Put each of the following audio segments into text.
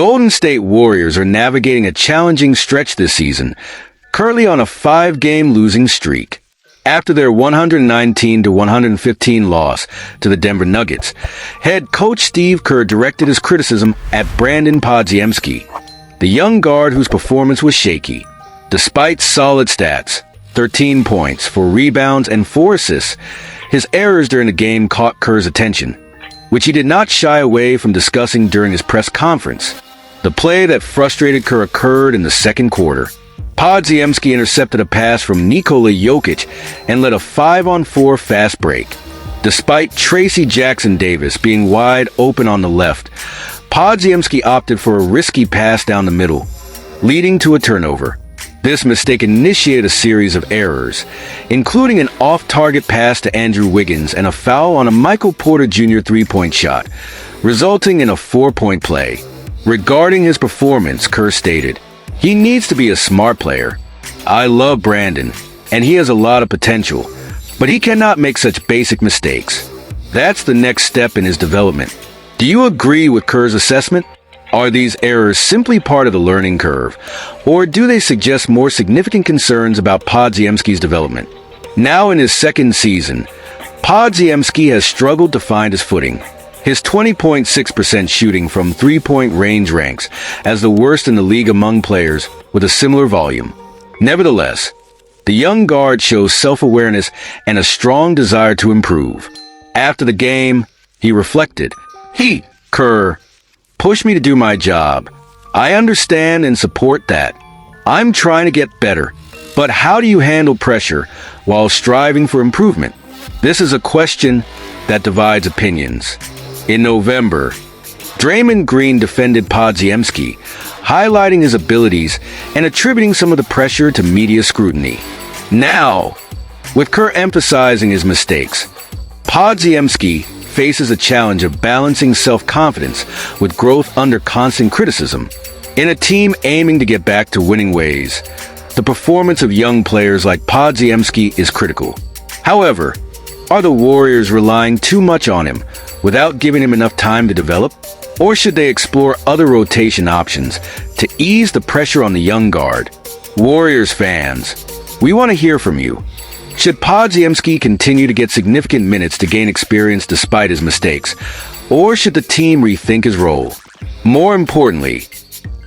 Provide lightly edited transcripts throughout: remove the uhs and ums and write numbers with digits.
Golden State Warriors are navigating a challenging stretch this season, currently on a 5-game losing streak. After their 119-115 loss to the Denver Nuggets, head coach Steve Kerr directed his criticism at Brandin Podziemski, the young guard whose performance was shaky. Despite solid stats, 13 points, 4 rebounds, and 4 assists, his errors during the game caught Kerr's attention, which he did not shy away from discussing during his press conference. The play that frustrated Kerr occurred in the second quarter. Podziemski intercepted a pass from Nikola Jokic and led a 5-on-4 fast break. Despite Tracy Jackson-Davis being wide open on the left, Podziemski opted for a risky pass down the middle, leading to a turnover. This mistake initiated a series of errors, including an off-target pass to Andrew Wiggins and a foul on a Michael Porter Jr. three-point shot, resulting in a 4-point play. Regarding his performance, Kerr stated, "He needs to be a smart player. I love Brandin, and he has a lot of potential, but he cannot make such basic mistakes. That's the next step in his development." Do you agree with Kerr's assessment? Are these errors simply part of the learning curve, or do they suggest more significant concerns about Podziemski's development? Now in his second season, Podziemski has struggled to find his footing. His 20.6% shooting from three-point range ranks as the worst in the league among players with a similar volume. Nevertheless, the young guard shows self-awareness and a strong desire to improve. After the game, he reflected, Kerr, push me to do my job. I understand and support that. I'm trying to get better, but how do you handle pressure while striving for improvement? This is a question that divides opinions. In November, Draymond Green defended Podziemski, highlighting his abilities and attributing some of the pressure to media scrutiny. Now, with Kerr emphasizing his mistakes, Podziemski faces a challenge of balancing self-confidence with growth under constant criticism. In a team aiming to get back to winning ways, the performance of young players like Podziemski is critical. However, are the Warriors relying too much on him without giving him enough time to develop? Or should they explore other rotation options to ease the pressure on the young guard? Warriors fans, we want to hear from you. Should Podziemski continue to get significant minutes to gain experience despite his mistakes? Or should the team rethink his role? More importantly,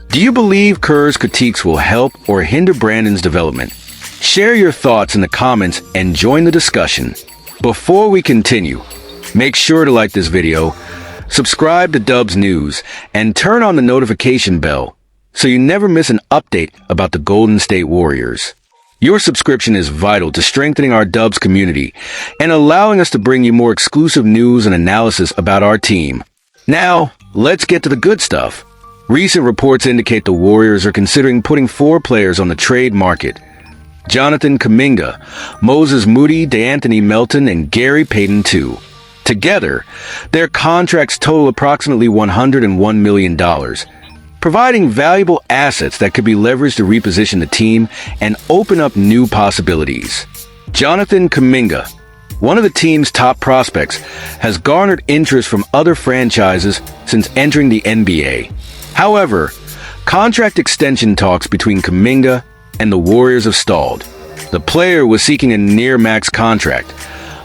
do you believe Kerr's critiques will help or hinder Brandin's development? Share your thoughts in the comments and join the discussion. Before we continue, make sure to like this video, subscribe to Dubs News, and turn on the notification bell so you never miss an update about the Golden State Warriors. Your subscription is vital to strengthening our Dubs community and allowing us to bring you more exclusive news and analysis about our team. Now, let's get to the good stuff. Recent reports indicate the Warriors are considering putting 4 players on the trade market: Jonathan Kuminga, Moses Moody, De'Anthony Melton, and Gary Payton II. Together, their contracts total approximately $101 million. Providing valuable assets that could be leveraged to reposition the team and open up new possibilities. Jonathan Kuminga, one of the team's top prospects, has garnered interest from other franchises since entering the NBA. However, contract extension talks between Kuminga and the Warriors have stalled. The player was seeking a near-max contract,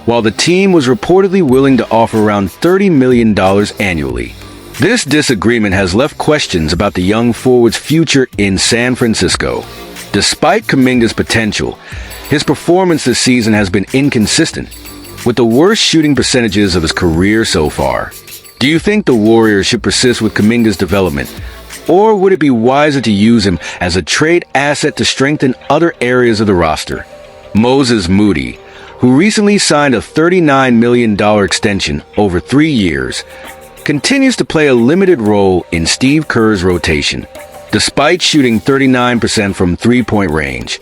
while the team was reportedly willing to offer around $30 million annually. This disagreement has left questions about the young forward's future in San Francisco. Despite Kuminga's potential, his performance this season has been inconsistent, with the worst shooting percentages of his career so far. Do you think the Warriors should persist with Kuminga's development, or would it be wiser to use him as a trade asset to strengthen other areas of the roster? Moses Moody, who recently signed a $39 million extension over 3 years, continues to play a limited role in Steve Kerr's rotation. Despite shooting 39% from three-point range,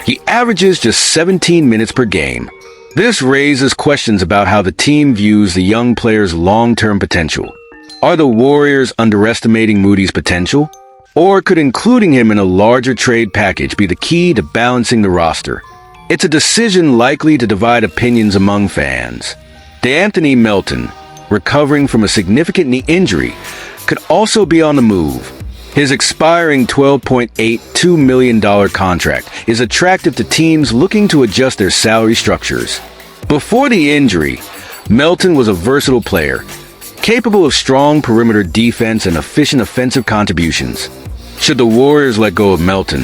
he averages just 17 minutes per game. This raises questions about how the team views the young player's long-term potential. Are the Warriors underestimating Moody's potential? Or could including him in a larger trade package be the key to balancing the roster? It's a decision likely to divide opinions among fans. De'Anthony Melton, recovering from a significant knee injury, could also be on the move. His expiring $12.82 million contract is attractive to teams looking to adjust their salary structures. Before the injury, Melton was a versatile player, capable of strong perimeter defense and efficient offensive contributions. Should the Warriors let go of Melton,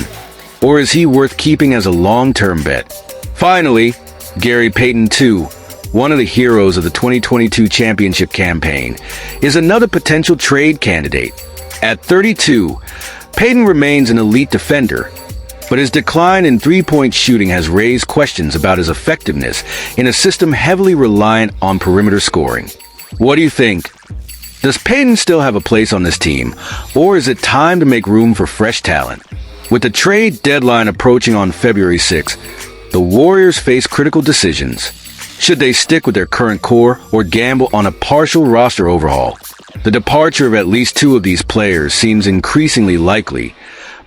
or is he worth keeping as a long-term bet? Finally, Gary Payton II, one of the heroes of the 2022 championship campaign, is another potential trade candidate. At 32, Payton remains an elite defender, but his decline in three-point shooting has raised questions about his effectiveness in a system heavily reliant on perimeter scoring. What do you think? Does Payton still have a place on this team, or is it time to make room for fresh talent? With the trade deadline approaching on February 6th, the Warriors face critical decisions. Should they stick with their current core or gamble on a partial roster overhaul? The departure of at least two of these players seems increasingly likely,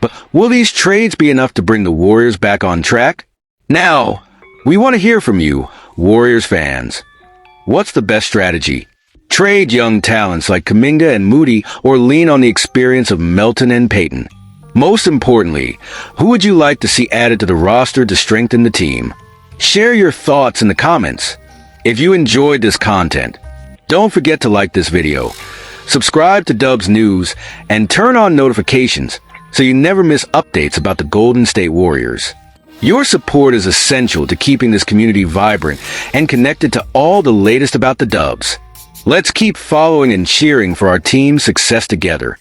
but will these trades be enough to bring the Warriors back on track? Now, we want to hear from you, Warriors fans. What's the best strategy? Trade young talents like Kuminga and Moody, or lean on the experience of Melton and Payton? Most importantly, who would you like to see added to the roster to strengthen the team? Share your thoughts in the comments. If you enjoyed this content, don't forget to like this video, subscribe to Dubs News, and turn on notifications so you never miss updates about the Golden State Warriors. Your support is essential to keeping this community vibrant and connected to all the latest about the Dubs. Let's keep following and cheering for our team's success together.